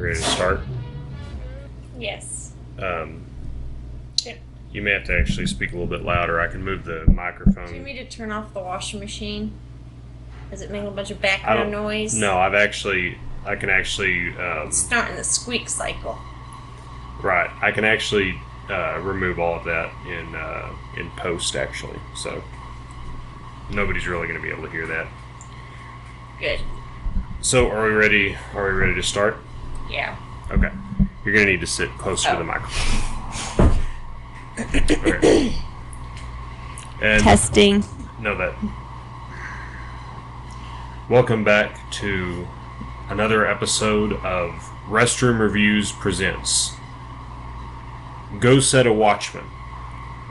ready to start? Yes. Yep. You may have to actually speak a little bit louder. I can move the Do you microphone. need me to turn off the washing machine? Does it make a bunch of background noise? No, I can actually. It's starting the squeak cycle. Right, I can actually remove all of that in post, actually. So nobody's really going to be able to hear that. Good. So, are we ready? Are we ready to start? Yeah. Okay. You're going to need to sit closer to the microphone. Okay. And Testing. no, that. Welcome back to another episode of Restroom Reviews Presents Go Set a Watchman,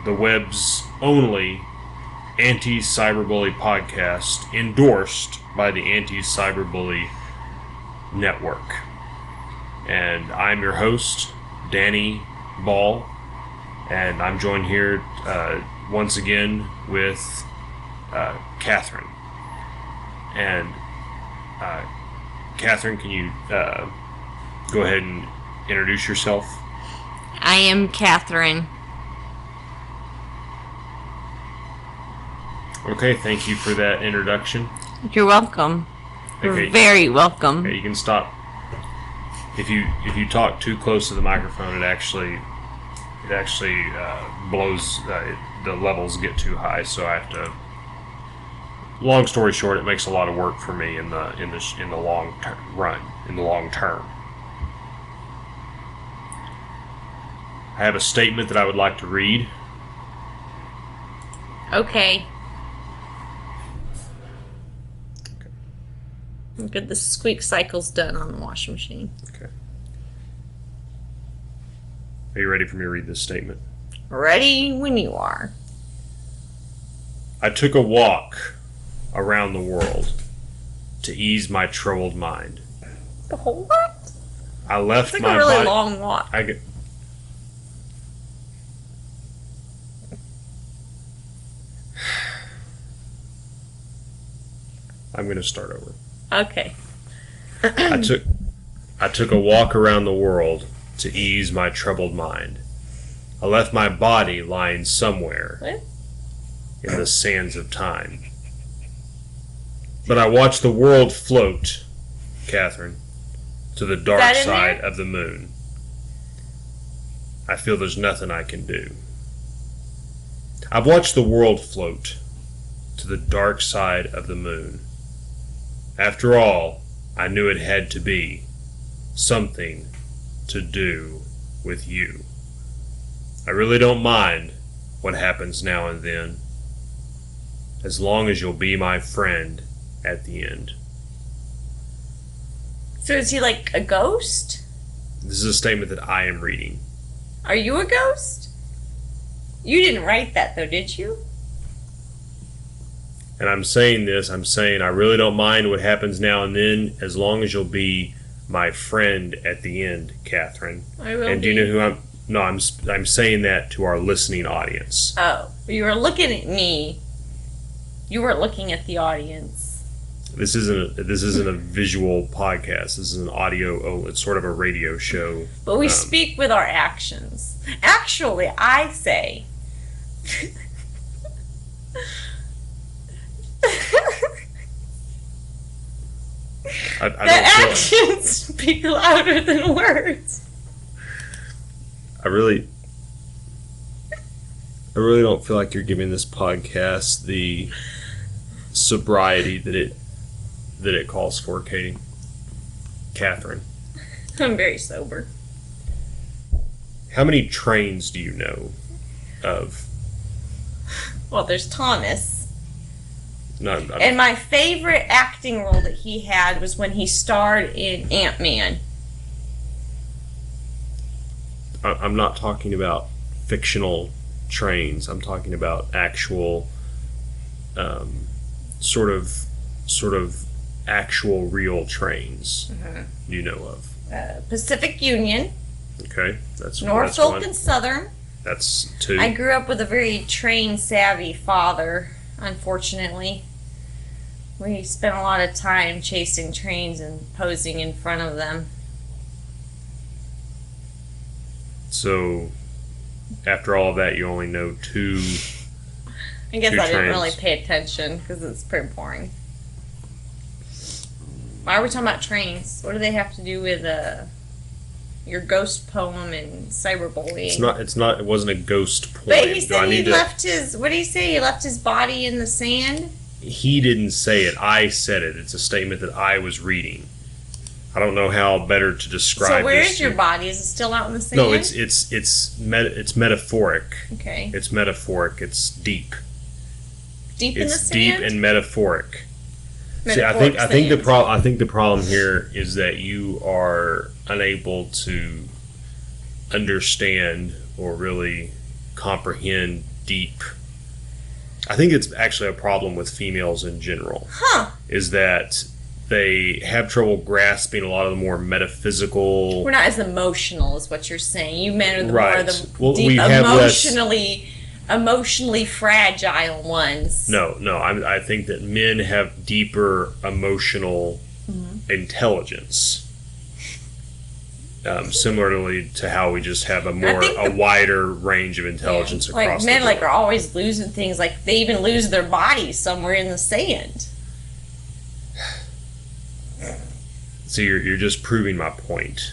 the web's only anti-cyberbully podcast endorsed by the Anti-Cyberbully Network. And I'm your host, Danny Ball, and I'm joined here once again with Katryn. And Katryn, can you go ahead and introduce yourself? I am Katryn. Okay, thank you for that introduction. You're welcome. Okay. You're very welcome. Okay, you can stop. If you talk too close to the microphone, it actually blows. The levels get too high, so I have to. Long story short, it makes a lot of work for me in the long run, in the long term. I have a statement that I would like to read. Okay. Good, the squeak cycle's done on the washing machine. Okay. Are you ready for me to read this statement? Ready when you are. I took a walk around the world to ease my troubled mind. The whole what? I left It's my like a really body. long walk. I'm going to start over. Okay. I took a walk around the world to ease my troubled mind. I left my body lying somewhere What? in the sands of time. But I watched the world float, Katryn, to the dark that in side there? of the moon. I feel there's nothing I can do. I've watched the world float to the dark side of the moon. After all, I knew it had to be something to do with you. I really don't mind what happens now and then, as long as you'll be my friend at the end. So is he like a ghost? This is a statement that I am reading. Are you a ghost? You didn't write that though, did you? And I'm saying I really don't mind what happens now and then, as long as you'll be my friend at the end, Katryn. I will. And do you know who I'm? No, I'm saying that to our listening audience. Oh, you were looking at me. You weren't looking at the audience. This isn't a visual podcast. This is an audio. Oh, it's sort of a radio show. But we speak with our actions. Actually, I say. I The don't feel, actions speak louder than words. I really don't feel like you're giving this podcast the sobriety that it calls for, Katryn. I'm very sober. How many trains do you know of? Well, there's Thomas. No, And my favorite acting role that he had was when he starred in Ant-Man. I'm not talking about fictional trains. I'm talking about actual, sort of actual real trains. You know of? Pacific Union, Okay, that's Norfolk one. and Southern. That's two. I grew up with a very train-savvy father, unfortunately. We spent a lot of time chasing trains and posing in front of them. So, after all of that, you only know two. I guess I didn't trains. really pay attention because it's pretty boring. Why are we talking about trains? What do they have to do with your ghost poem and cyberbullying? It's not. It wasn't a ghost poem. But he said he left his. What did he say? He left his body in the sand. He didn't say it. I said it. It's a statement that I was reading. I don't know how better to describe this. So where is your body? Is it still out in the sand? No, it's metaphoric. Okay. It's metaphoric. It's deep. Deep in the sand. It's deep and metaphoric. See, Metaphoric I think sand. I think the problem here is that you are unable to understand or really comprehend deep. I think it's actually a problem with females in general. Huh. Is that they have trouble grasping a lot of the more metaphysical. We're not as emotional as what you're saying. You men are the Right. more the Well, deep, we have emotionally fragile ones. No. I think that men have deeper emotional intelligence. Similarly to how we just have a wider range of intelligence across like the men board. are always losing things. Like they even lose their bodies somewhere in the sand. So you're just proving my point.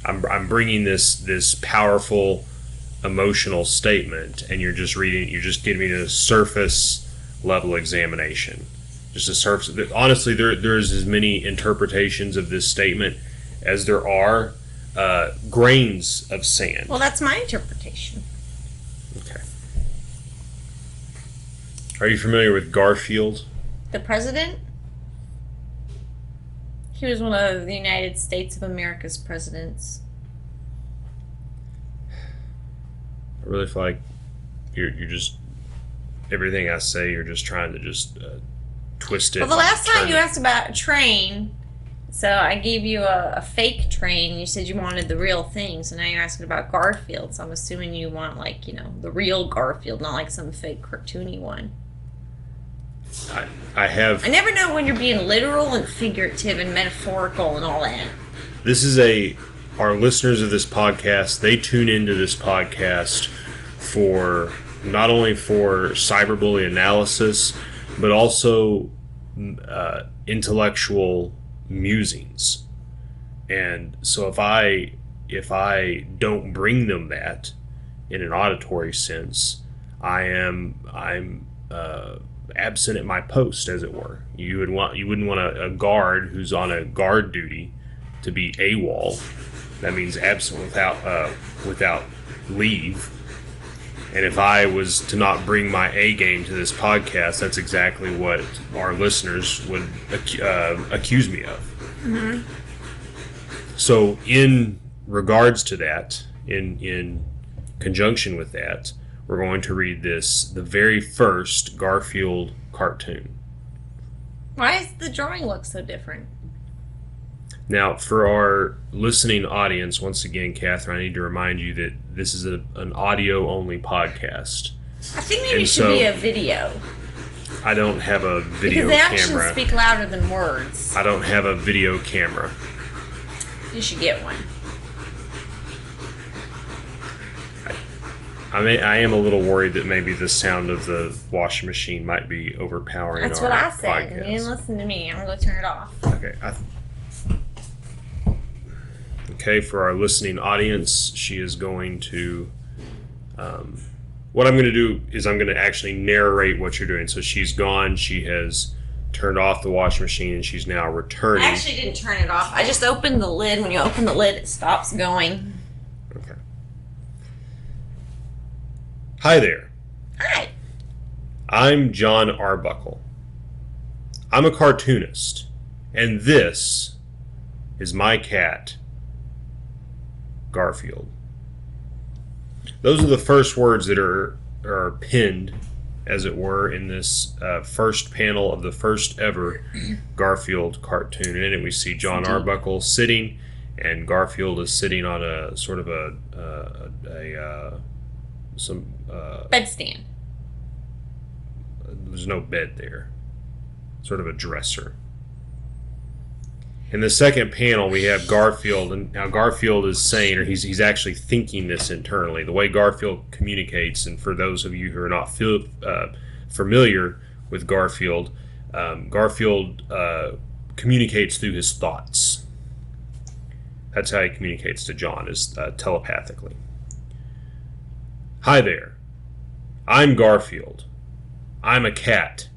I'm bringing this powerful emotional statement, and you're just giving me a surface level examination. Just a surface. Honestly, there's as many interpretations of this statement as there are grains of sand. Well, that's my interpretation. Okay. Are you familiar with Garfield? The president? He was one of the United States of America's presidents. I really feel like you're just everything I say. You're just trying to just twist it. Well, the last time you it. asked about a train, so I gave you a fake train. You said you wanted the real thing, so now you're asking about Garfield. So I'm assuming you want the real Garfield, not like some fake cartoony one. I have. I never know when you're being literal and figurative and metaphorical and all that. This is our listeners of this podcast. They tune into this podcast for not only for cyberbully analysis, but also intellectual musings. And so if I don't bring them that in an auditory sense, I'm absent at my post, as it were. You wouldn't want a guard who's on a guard duty to be AWOL. That means absent without leave. And if I was to not bring my A game to this podcast, that's exactly what our listeners would accuse me of. Mm-hmm. So in regards to that, in conjunction with that, we're going to read the very first Garfield cartoon. Why does the drawing look so different? Now, for our listening audience, once again, Katryn, I need to remind you that this is an audio-only podcast. I think maybe it should be a video. I don't have a video because camera. actions speak louder than words. I don't have a video camera. You should get one. I am a little worried that maybe the sound of the washing machine might be overpowering. That's what I said. You didn't listen to me. I'm going to turn it off. Okay. Okay, for our listening audience, she is going to. What I'm going to do is I'm going to actually narrate what you're doing. So she's gone. She has turned off the washing machine, and she's now returning. I actually didn't turn it off. I just opened the lid. When you open the lid, it stops going. Okay. Hi there. Hi. I'm John Arbuckle. I'm a cartoonist, and this is my cat, Garfield. Those are the first words that are pinned, as it were, in this first panel of the first ever Garfield cartoon. And in it we see John Arbuckle sitting, and Garfield is sitting on a sort of bedstand. There's no bed there. Sort of a dresser. In the second panel, we have Garfield, and now Garfield is saying, or he's actually thinking this internally. The way Garfield communicates, and for those of you who are not familiar with Garfield, Garfield communicates through his thoughts. That's how he communicates to John, is telepathically. Hi there. I'm Garfield. I'm a cat.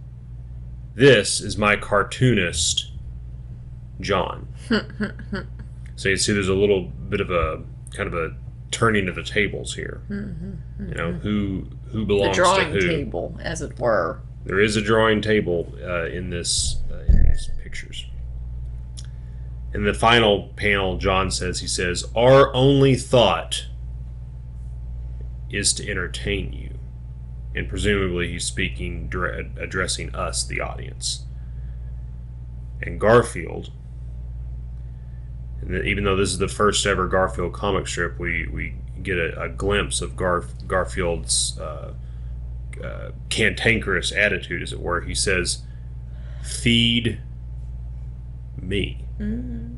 This is my cartoonist, John. So you see there's a little bit of a kind of a turning of the tables here. You know, who belongs to who. The drawing table, as it were. There is a drawing table in these pictures. In the final panel, John says, our only thought is to entertain you. And presumably he's speaking, addressing us, the audience. And Garfield, and even though this is the first ever Garfield comic strip, we get a glimpse of Garfield's cantankerous attitude, as it were. He says, feed me. Mm.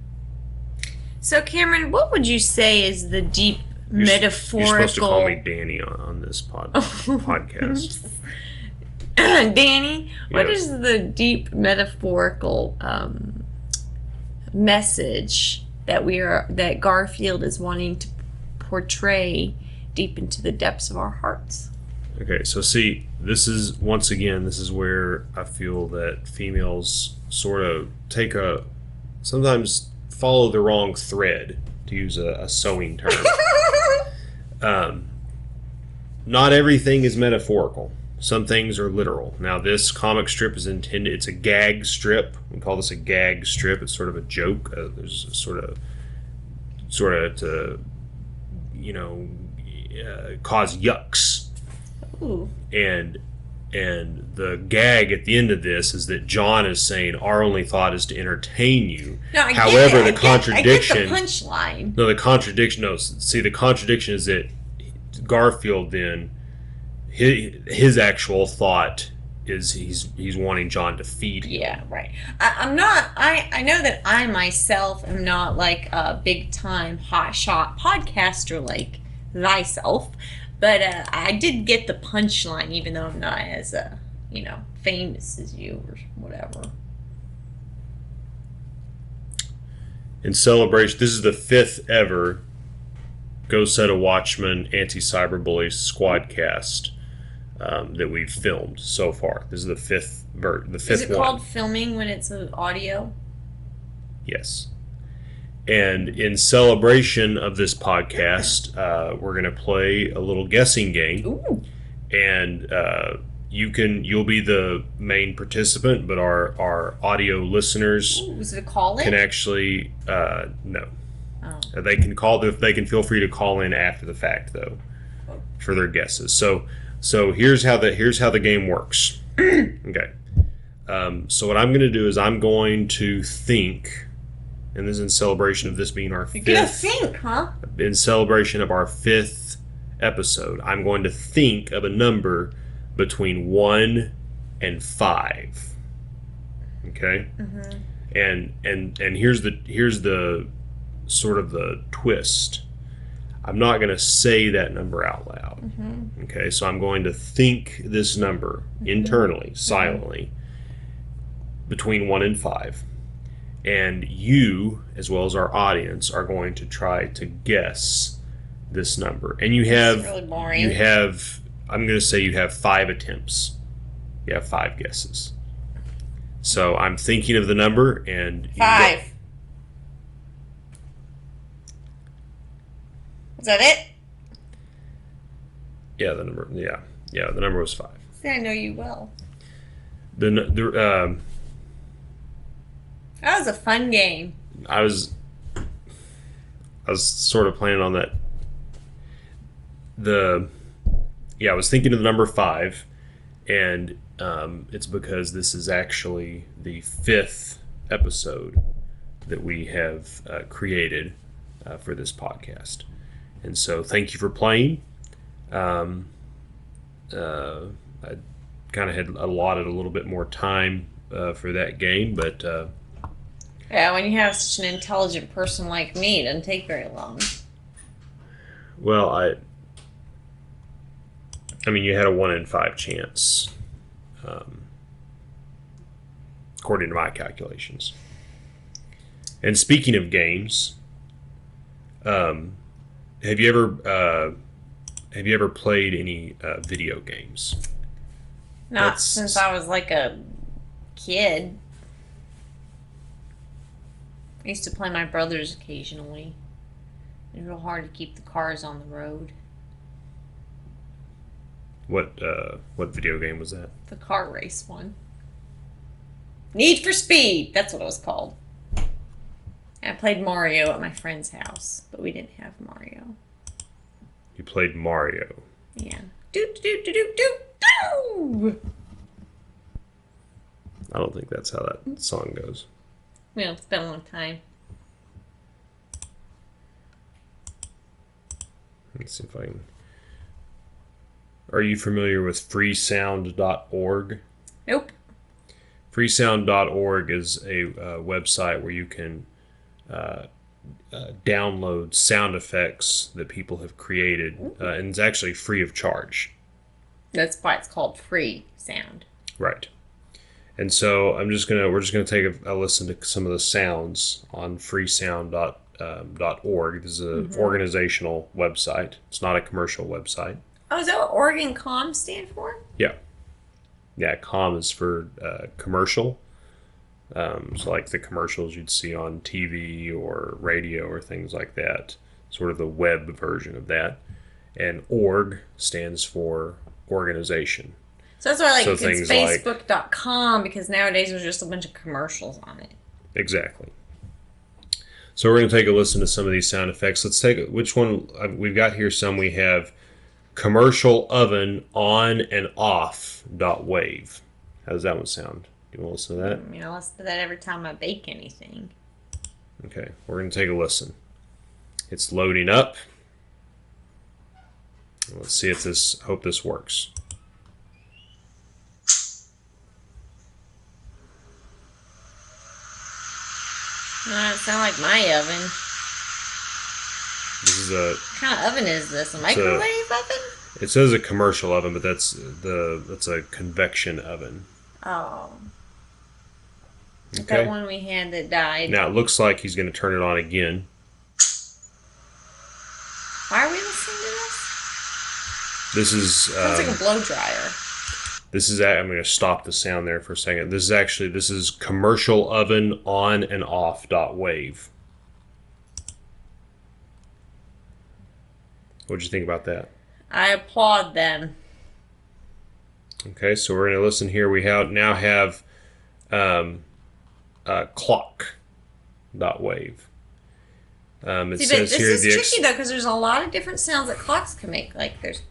So, Cameron, what would you say is the deep metaphorical... You're supposed to call me Danny on this podcast. Danny, what is the deep metaphorical message that Garfield is wanting to portray deep into the depths of our hearts? Okay, so see, this is where I feel that females sort of sometimes follow the wrong thread, to use a sewing term. Not everything is metaphorical. Some things are literal. Now, this comic strip is intended, it's a gag strip. We call this a gag strip. It's sort of a joke. There's a sort of to, cause yucks. Ooh. And the gag at the end of this is that John is saying, our only thought is to entertain you. No, I However, get it. the contradiction... I get the punchline. No, the contradiction is that Garfield then, his actual thought is he's wanting John to feed him. Yeah, right. I know that I myself am not like a big time hotshot podcaster like thyself, but I did get the punchline, even though I'm not as famous as you or whatever. In celebration, this is the 5th ever Go Set a Watchman Anti-Cyberbully Squadcast that we've filmed so far. This is the fifth one. Is it called filming when it's an audio? Yes. And in celebration of this podcast, we're going to play a little guessing game. Ooh. And you'll be the main participant, but our audio listeners is it a call-in? can actually no. Oh. They can feel free to call in after the fact, though, for their guesses. So here's how the game works. Okay. So what I'm going to do is I'm going to think, and this is in celebration of this being our fifth. You're gonna think, huh? In celebration of our 5th episode, I'm going to think of a number between 1 and 5. Okay. Mm-hmm. And here's the sort of the twist. I'm not going to say that number out loud. Mm-hmm. Okay, so I'm going to think this number internally, silently, between 1 and 5. And you, as well as our audience, are going to try to guess this number. And you have, really boring. I'm going to say you have 5 attempts. You have 5 guesses. So I'm thinking of the number, and 5. Is that it? Yeah, the number. Yeah, the number was 5. See, I know you well. That was a fun game. I was sort of planning on that. I was thinking of the number 5, and it's because this is actually the 5th episode that we have created for this podcast. And so thank you for playing. I kind of had allotted a little bit more time for that game, but Yeah, when you have such an intelligent person like me, it doesn't take very long. Well, I mean, you had a 1 in 5 chance, um, according to my calculations. And speaking of games, um, have you ever played any video games? Not since I was like a kid. I used to play my brothers occasionally. It's real hard to keep the cars on the road. What video game was that? The car race one. Need for Speed. That's what it was called. I played Mario at my friend's house, but we didn't have Mario. You played Mario. Yeah. Do do do do do do. I don't think that's how that song goes. Well, it's been a long time. Let's see if I can. Are you familiar with freesound.org? Nope. Freesound.org is a website where you can download sound effects that people have created, and it's actually free of charge. That's why it's called Free Sound. Right. And so we're just gonna take a listen to some of the sounds on freesound.org. This is an organizational website. It's not a commercial website. Oh, is that what Oregon Comms stand for? Yeah. Yeah, com is for commercial. So like the commercials you'd see on TV or radio or things like that. Sort of the web version of that. And org stands for organization. So that's why I like So it's Facebook.com, because nowadays there's just a bunch of commercials on it. Exactly. So we're going to take a listen to some of these sound effects. Let's take which one we've got here. Some we have commercial oven on and off .wave. How does that one sound? Do you want to listen to that? I mean, I listen to that every time I bake anything. Okay, we're going to take a listen. It's loading up. Let's see if this. Hope this works. It sounds like my oven. This is a. What kind of oven is this? A microwave oven? It says a commercial oven, but that's a convection oven. Oh. Okay. That one we had that died. Now it looks like he's going to turn it on again. Why are we listening to this? This is. Sounds like a blow dryer. This is. I'm going to stop the sound there for a second. This is commercial oven on and off .wave. What'd you think about that? I applaud them. Okay, so we're going to listen here. We now have clock .wave. It See, says but here this is tricky though, because there's a lot of different sounds that clocks can make. Like there's.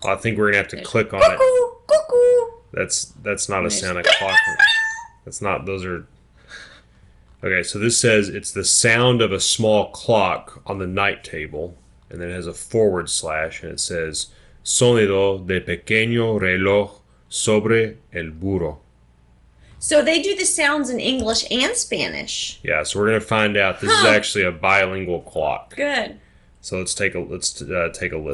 Well, I think we're going to have to click on cuckoo, it. Cuckoo. That's not a sound of clock. That's not. Those are. Okay, so this says it's the sound of a small clock on the night table, and then it has a / and it says sonido de pequeño reloj sobre el burro. So they do the sounds in English and Spanish. Yeah, so we're gonna find out this is actually a bilingual clock. Good. So let's take a listen.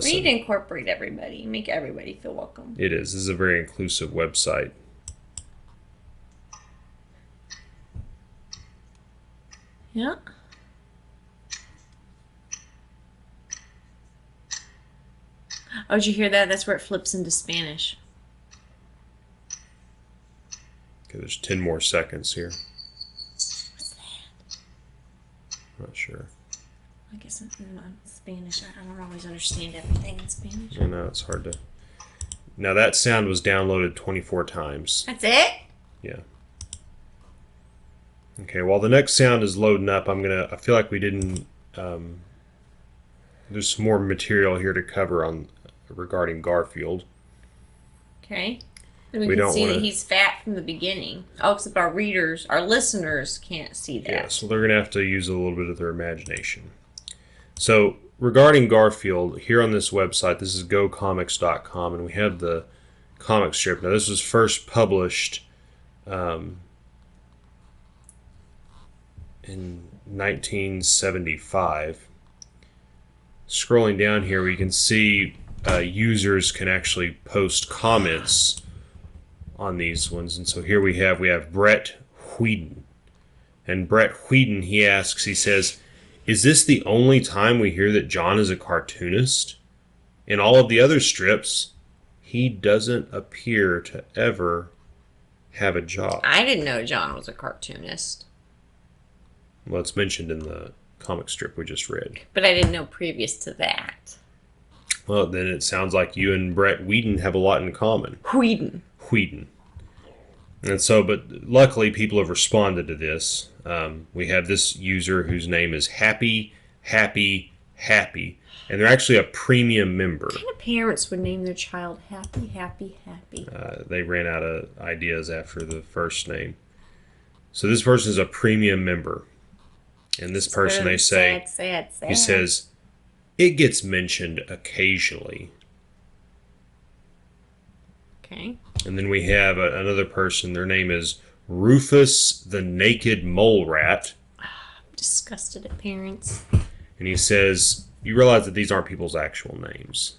We need to incorporate everybody, make everybody feel welcome. It is. This is a very inclusive website. Yeah. Oh, did you hear that? That's where it flips into Spanish. Okay, there's 10 more seconds here. What's that? Not sure. I guess I'm Spanish. I don't always understand everything in Spanish. I know, it's hard to... Now that sound was downloaded 24 times. That's it? Yeah. Okay, while the next sound is loading up, I feel like we didn't... there's some more material here to cover regarding Garfield. Okay. And we can see that he's fat from the beginning. Oh, except our listeners can't see that. Yeah, so they're going to have to use a little bit of their imagination. So, regarding Garfield, here on this website, this is gocomics.com, and we have the comic strip. Now, this was first published in 1975. Scrolling down here, we can see users can actually post comments on these ones. And so here we have Brett Whedon. And Brett Whedon, he says, is this the only time we hear that John is a cartoonist? In all of the other strips, he doesn't appear to ever have a job. I didn't know John was a cartoonist. Well, it's mentioned in the comic strip we just read. But I didn't know previous to that. Well, then it sounds like you and Brett Whedon have a lot in common. Whedon. And so, but luckily people have responded to this. We have this user whose name is Happy. And they're actually a premium member. What kind of parents would name their child Happy? They ran out of ideas after the first name. So this person is a premium member. And this person, they say, sad. he says, it gets mentioned occasionally. Okay. And then we have another person. Their name is Rufus the Naked Mole Rat. I'm disgusted at parents. And he says, you realize that these aren't people's actual names.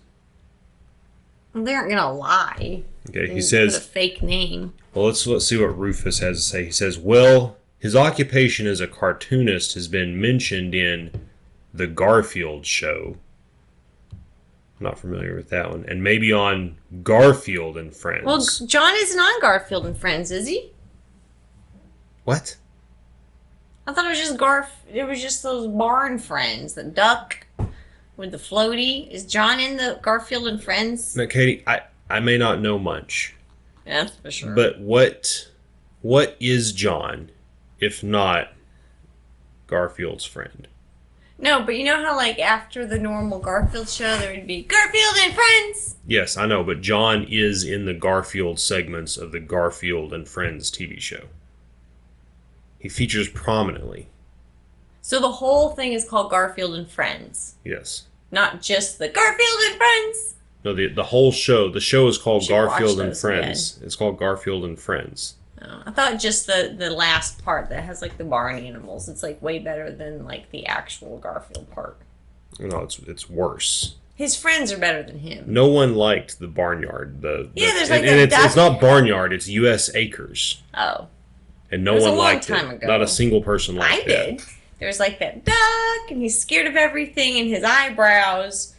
Well, they aren't going to lie. Okay, he says... Put a fake name. Well, let's see what Rufus has to say. He says, well, his occupation as a cartoonist has been mentioned in The Garfield Show. I'm not familiar with that one. And maybe on Garfield and Friends. Well, John isn't on Garfield and Friends, is he? What? I thought it was just It was just those barn friends, the duck with the floaty. Is John in the Garfield and Friends? Now, Katie, I may not know much. Yeah, that's for sure. But what is John, if not Garfield's friend? No, but you know how, like, after the normal Garfield show, there would be Garfield and Friends? Yes, I know, but John is in the Garfield segments of the Garfield and Friends TV show. He features prominently. So the whole thing is called Garfield and Friends? Yes. Not just the Garfield and Friends? No, the whole show. The show is called Garfield and those Friends. It's called Garfield and Friends. Oh, I thought just the last part that has, like, the barn animals. It's, like, way better than, like, the actual Garfield part. No, it's worse. His friends are better than him. No one liked the barnyard. There's like and that it's not barnyard. It's U.S. Acres. Oh. And no one liked it. Ago. Not a single person liked it. I did. There's like that duck, and he's scared of everything, and his eyebrows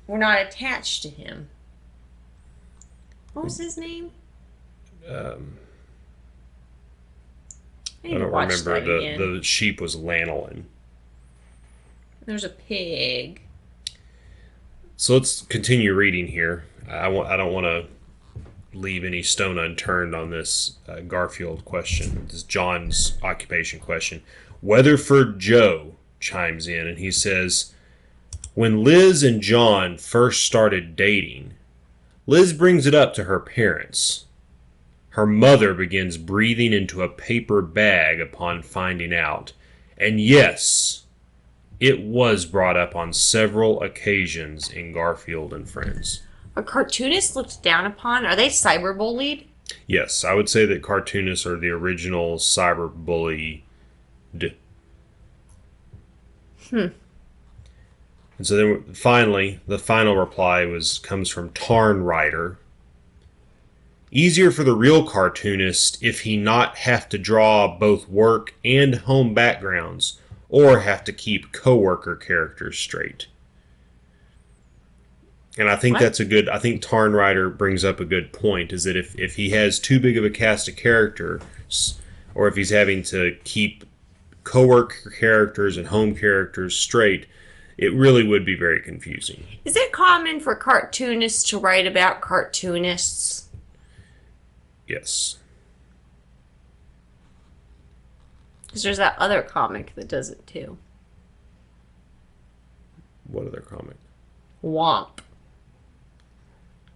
were not attached to him. What was his name? I don't remember. The sheep was lanolin. There's a pig. So let's continue reading here. I don't want to leave any stone unturned on this Garfield question. This is John's occupation question. Weatherford Joe chimes in and he says, when Liz and John first started dating, Liz brings it up to her parents. Her mother begins breathing into a paper bag upon finding out. And yes, it was brought up on several occasions in Garfield and Friends. Are cartoonists looked down upon? Are they cyberbullied? Yes, I would say that cartoonists are the original cyberbully. And so then finally, the final reply comes from Tarn Writer. Easier for the real cartoonist if he not have to draw both work and home backgrounds, or have to keep coworker characters straight. And I think that's a good... I think Tarn Writer brings up a good point, is that if he has too big of a cast of characters, or if he's having to keep coworker characters and home characters straight, it really would be very confusing. Is it common for cartoonists to write about cartoonists? Yes. Because there's that other comic that does it too. What other comic? Womp.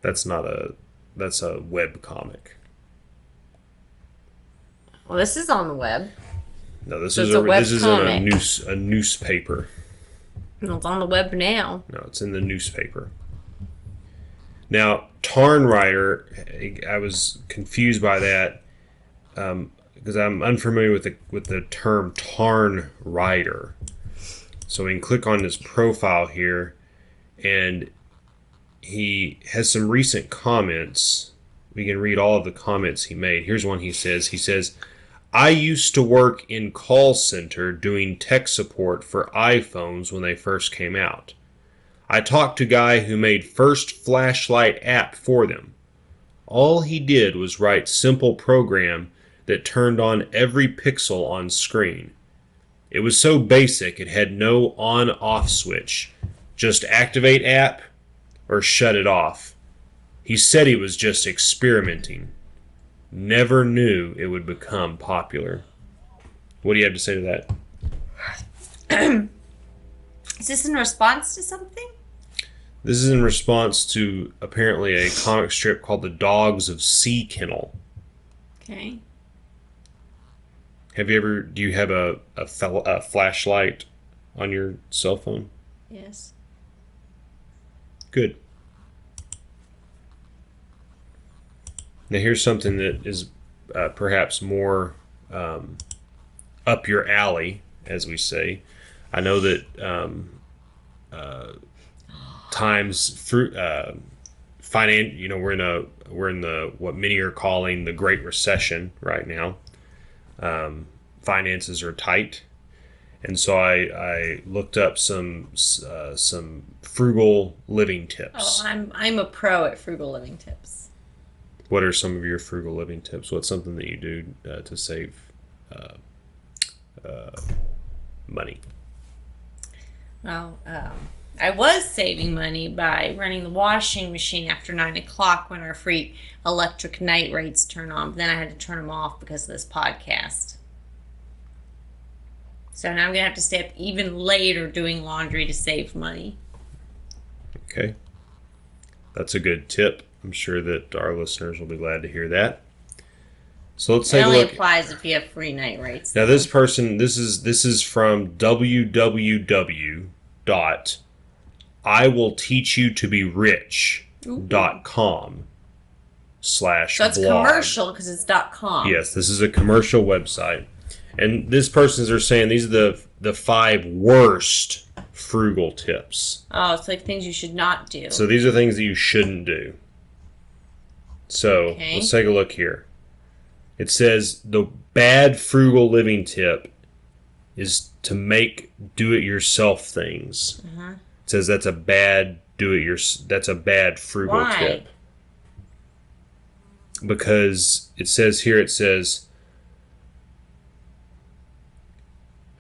That's a web comic. Well, this is on the web. No, this So is it's a web in comic. a newspaper. No, it's on the web now. No, it's in the newspaper. Now, Tarn Writer, I was confused by that. because I'm unfamiliar with the term tarn writer. So we can click on his profile here, and he has some recent comments. We can read all of the comments he made. Here's one he says. He says, I used to work in call center doing tech support for iPhones when they first came out. I talked to a guy who made first flashlight app for them. All he did was write simple program that turned on every pixel on screen. It was so basic it had no on-off switch. Just activate app or shut it off. He said he was just experimenting. Never knew it would become popular. What do you have to say to that? Is this in response to something? This is in response to apparently a comic strip called The Dogs of Sea Kennel. Okay. Do you have a flashlight on your cell phone? Yes. Good. Now here's something that is perhaps more up your alley, as we say. I know that we're in the what many are calling the Great Recession right now. Finances are tight, and so I looked up some frugal living tips. Oh, I'm a pro at frugal living tips. What are some of your frugal living tips? What's something that you do to save money? Well, I was saving money by running the washing machine after 9 o'clock when our free electric night rates turn on. But then I had to turn them off because of this podcast. So now I'm going to have to stay up even later doing laundry to save money. Okay. That's a good tip. I'm sure that our listeners will be glad to hear that. So let's take a look. It only applies if you have free night rates. Now this person, this is from www.iwillteachyoutoberich.com /blog. So it's commercial because it's .com. Yes, this is a commercial website. And this person's are saying these are the 5 worst frugal tips. Oh, it's like things you should not do. So these are things that you shouldn't do. So let's take a look here. It says the bad frugal living tip is to make do-it-yourself things. It says that's a bad frugal Why? tip. Because it says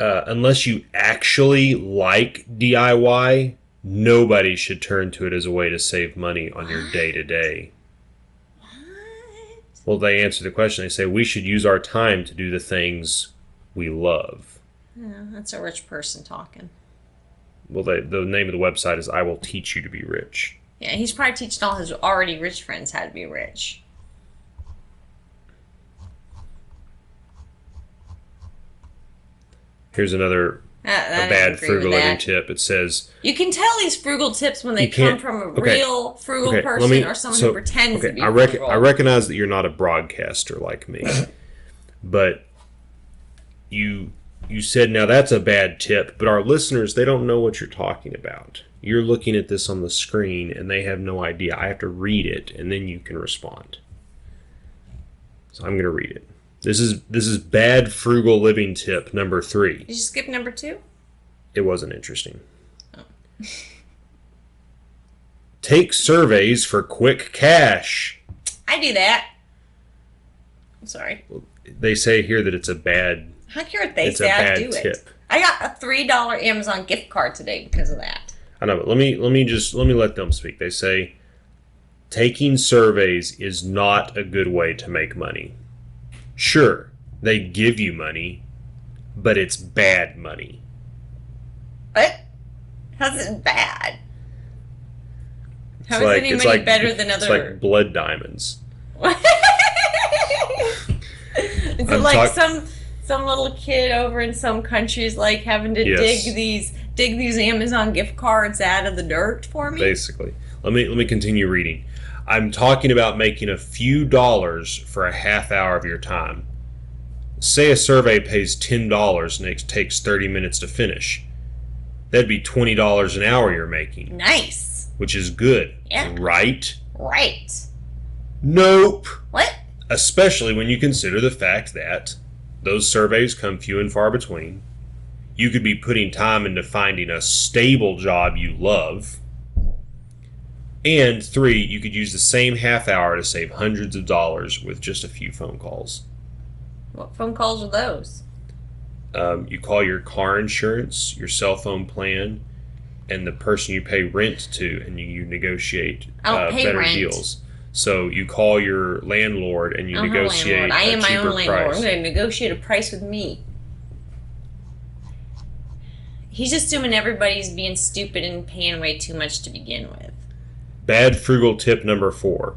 unless you actually like DIY, nobody should turn to it as a way to save money on your day-to-day. What? Well, they answer the question. They say we should use our time to do the things we love. Yeah, that's a rich person talking. Well, the name of the website is I Will Teach You to Be Rich. Yeah, he's probably teaching all his already rich friends how to be rich. Here's another a bad frugal living tip. It says you can tell these frugal tips when they come from a real frugal person or someone who pretends to be frugal. I recognize that you're not a broadcaster like me, but you said now that's a bad tip, but our listeners, they don't know what you're talking about. You're looking at this on the screen and they have no idea. I have to read it and then you can respond. So I'm going to read it. This is bad frugal living tip number 3. Did you skip number 2? It wasn't interesting. Oh. Take surveys for quick cash. I do that. I'm sorry. They say here that it's a bad. I don't care what they say. I do tip. It. I got a $3 Amazon gift card today because of that. I know, but let me let them speak. They say taking surveys is not a good way to make money. Sure, they give you money, but it's bad money. What? How's it bad? How is any money better than other? It's like blood diamonds. Is it like some little kid over in some countries like having to dig these Amazon gift cards out of the dirt for me? Basically. Let me continue reading. I'm talking about making a few dollars for a half hour of your time. say a survey pays $10 and it takes 30 minutes to finish. That'd be $20 an hour you're making. Nice. Which is good. Yeah. Right? Right. Nope. What? Especially when you consider the fact that those surveys come few and far between. You could be putting time into finding a stable job you love. And 3, you could use the same half hour to save hundreds of dollars with just a few phone calls. What phone calls are those? You call your car insurance, your cell phone plan, and the person you pay rent to, and you negotiate better deals. So you call your landlord and you negotiate I am a my cheaper own landlord. price. I'm going to negotiate a price with me. He's assuming everybody's being stupid and paying way too much to begin with. Bad frugal tip number 4.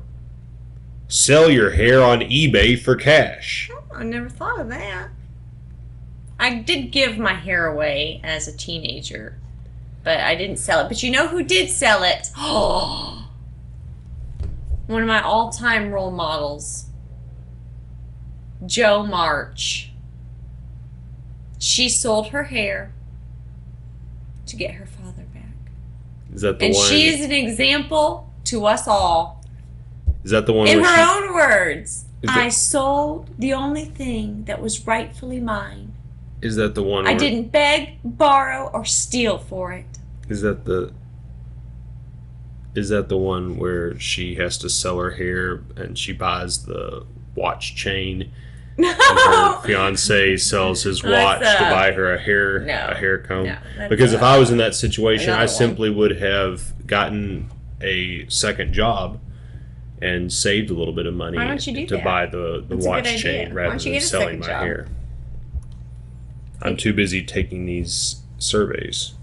Sell your hair on eBay for cash. I never thought of that. I did give my hair away as a teenager, but I didn't sell it. But you know who did sell it? Oh, one of my all-time role models, Jo March. She sold her hair to get her father back. Is that the and one? And she is an example to us all. Is that the one? In her own words, I that, sold the only thing that was rightfully mine. Is that the one? I didn't beg, borrow, or steal for it. Is that the one where she has to sell her hair and she buys the watch chain? No. And her fiance sells his watch to buy her a hair comb. No, because if I was in that situation, I simply would have gotten a second job and saved a little bit of money to buy the watch chain rather than selling my hair. I'm too busy taking these surveys.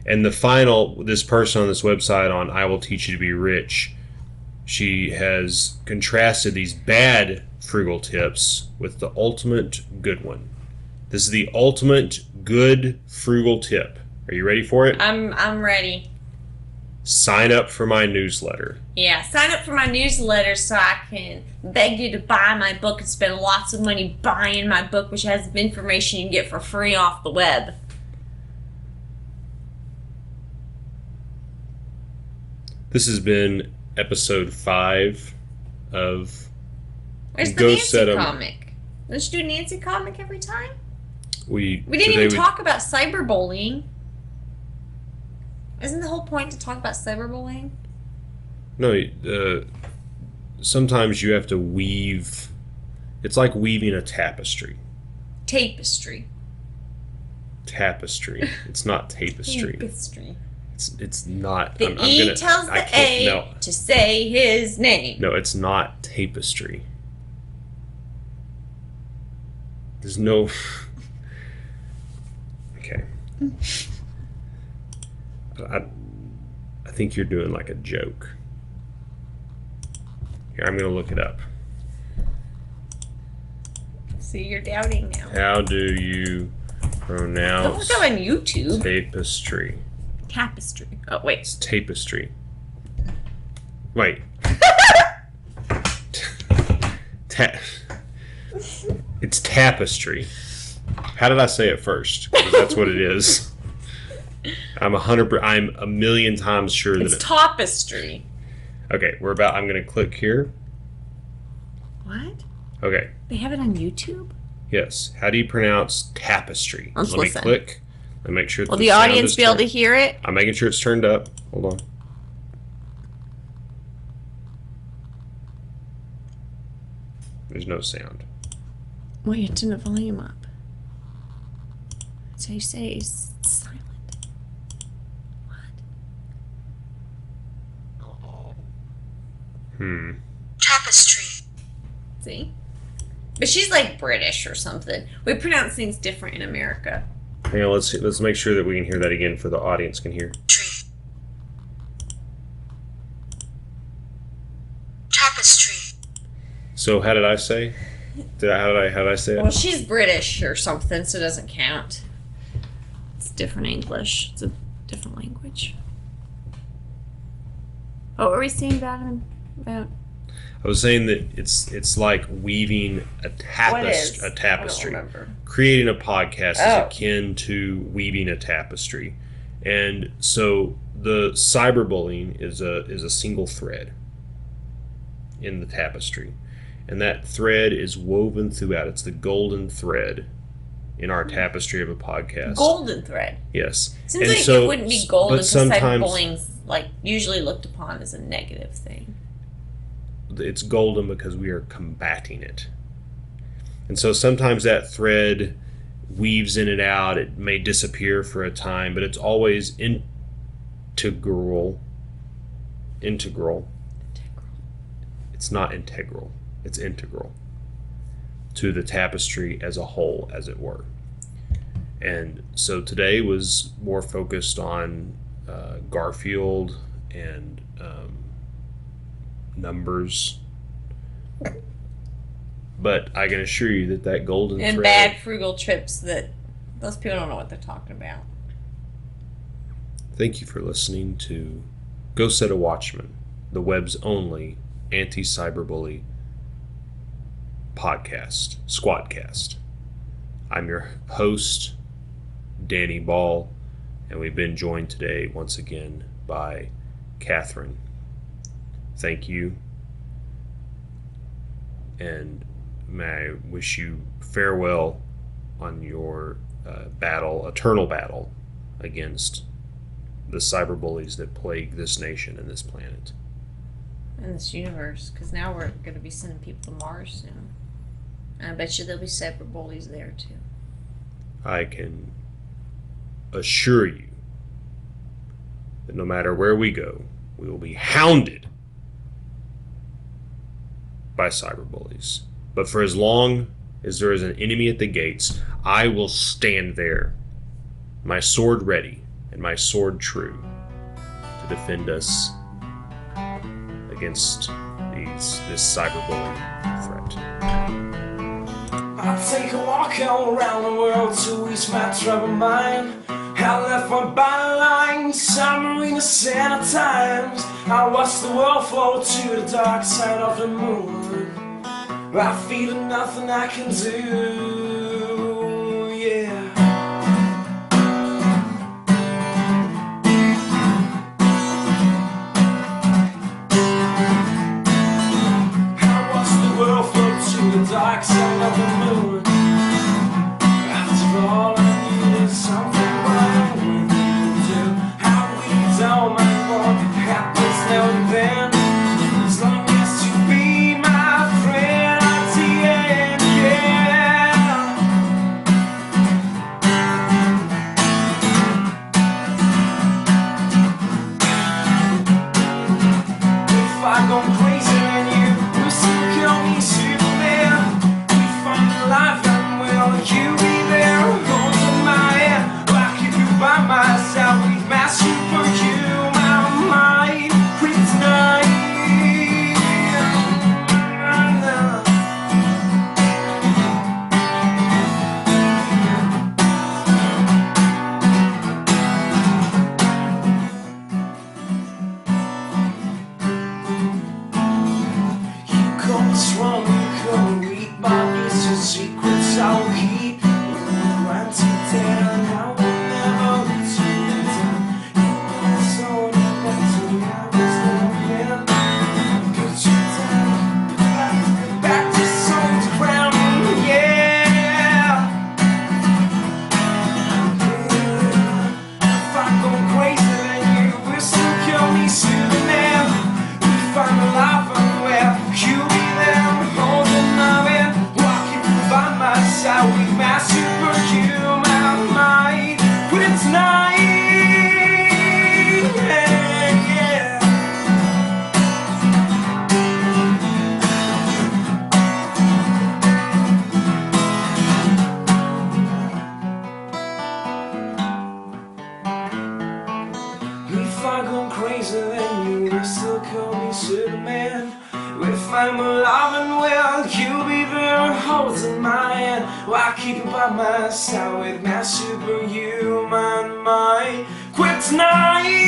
And this person on this website on I Will Teach You to Be Rich, she has contrasted these bad frugal tips with the ultimate good one. This is the ultimate good frugal tip. Are you ready for it? I'm ready. Sign up for my newsletter. Yeah, sign up for my newsletter so I can beg you to buy my book and spend lots of money buying my book, which has information you can get for free off the web. This has been episode 5 of Where's the Nancy comic? Don't you do Nancy comic every time? We didn't even talk about cyberbullying. Isn't the whole point to talk about cyberbullying? No, sometimes you have to weave. It's like weaving a tapestry. Tapestry. It's not tapestry. Tapestry. It's not. The E tells the A to say his name. No, it's not tapestry. There's no. Okay. I think you're doing like a joke. Here, I'm going to look it up. See, you're doubting now. How do you pronounce... Don't look up on YouTube. Tapestry. Tapestry. Oh, wait. It's tapestry. Wait. It's tapestry. How did I say it first? Because that's what it is. I'm a million times sure that it's tapestry. Okay, I'm gonna click here. What? Okay. They have it on YouTube? Yes. How do you pronounce tapestry? Let's listen. Me click. Let me make sure. Will the audience be able to hear it? I'm making sure it's turned up. Hold on. There's no sound. Well, you turn the volume up. So you say it's silent. What? Tapestry. See? But she's like British or something. We pronounce things different in America. Hang on, let's make sure that we can hear that again for the audience can hear. Tapestry. So how did I say? How did I say it? Well, she's British or something, so it doesn't count. It's different English. It's a different language. What were we saying about him? I was saying that it's like weaving a tapestry. I don't remember. Creating a podcast is Oh. akin to weaving a tapestry, and so the cyberbullying is a single thread in the tapestry, and that thread is woven throughout. It's the golden thread in our tapestry of a podcast. Golden thread. Yes. Seems And like so- it wouldn't be golden but because sometimes cyberbullying's like usually looked upon as a negative thing. it's golden because we are combating it. And so sometimes that thread weaves in and out. It may disappear for a time, but it's always integral. It's not integral. It's integral to the tapestry as a whole, as it were. And so today was more focused on Garfield and numbers. But I can assure you that golden And thread... bad frugal trips that those people don't know what they're talking about. Thank you for listening to Go Set a Watchman, the web's only anti-cyberbully podcast, Squadcast. I'm your host, Danny Ball, and we've been joined today once again by Katryn. Thank you, and may I wish you farewell on your eternal battle against the cyberbullies that plague this nation and this planet. In this universe, because now we're going to be sending people to Mars soon. And I bet you there'll be cyberbullies there too. I can assure you that no matter where we go, we will be hounded by cyberbullies. But for as long as there is an enemy at the gates, I will stand there, my sword ready and my sword true, to defend us against this cyberbully threat. I take a walk all around the world to ease my troubled mind. I left my byline submarine a center times. I watch the world flow to the dark side of the moon. I feel nothing I can do, yeah. I watch the world flow to the dark side of the moon. After all I need is something right with you do. How we don't mind what happens now and then. As long as you be my friend at the end, yeah. If I go crazy then you will still call me Superman. We find life and will you be there? Holding my hand, rocking you by my side with my superhuman mind. Kryptonite. You call me strong, you call me weak, but it's your secrets I'll keep. Granted that I will never let you down. You were so unexpected, I was never in. Put you down, back to soul's ground, yeah. If I go crazy, then you will still call me Superman. We find a life unaware, you'll be there, holding my hand, walking by my side with my superhuman mind. Kryptonite, yeah. If I go crazy, then you will still call me Superman. If I'm alive and well, you'll be there holding my hand. While keeping by my side with my superhuman mind. Kryptonite.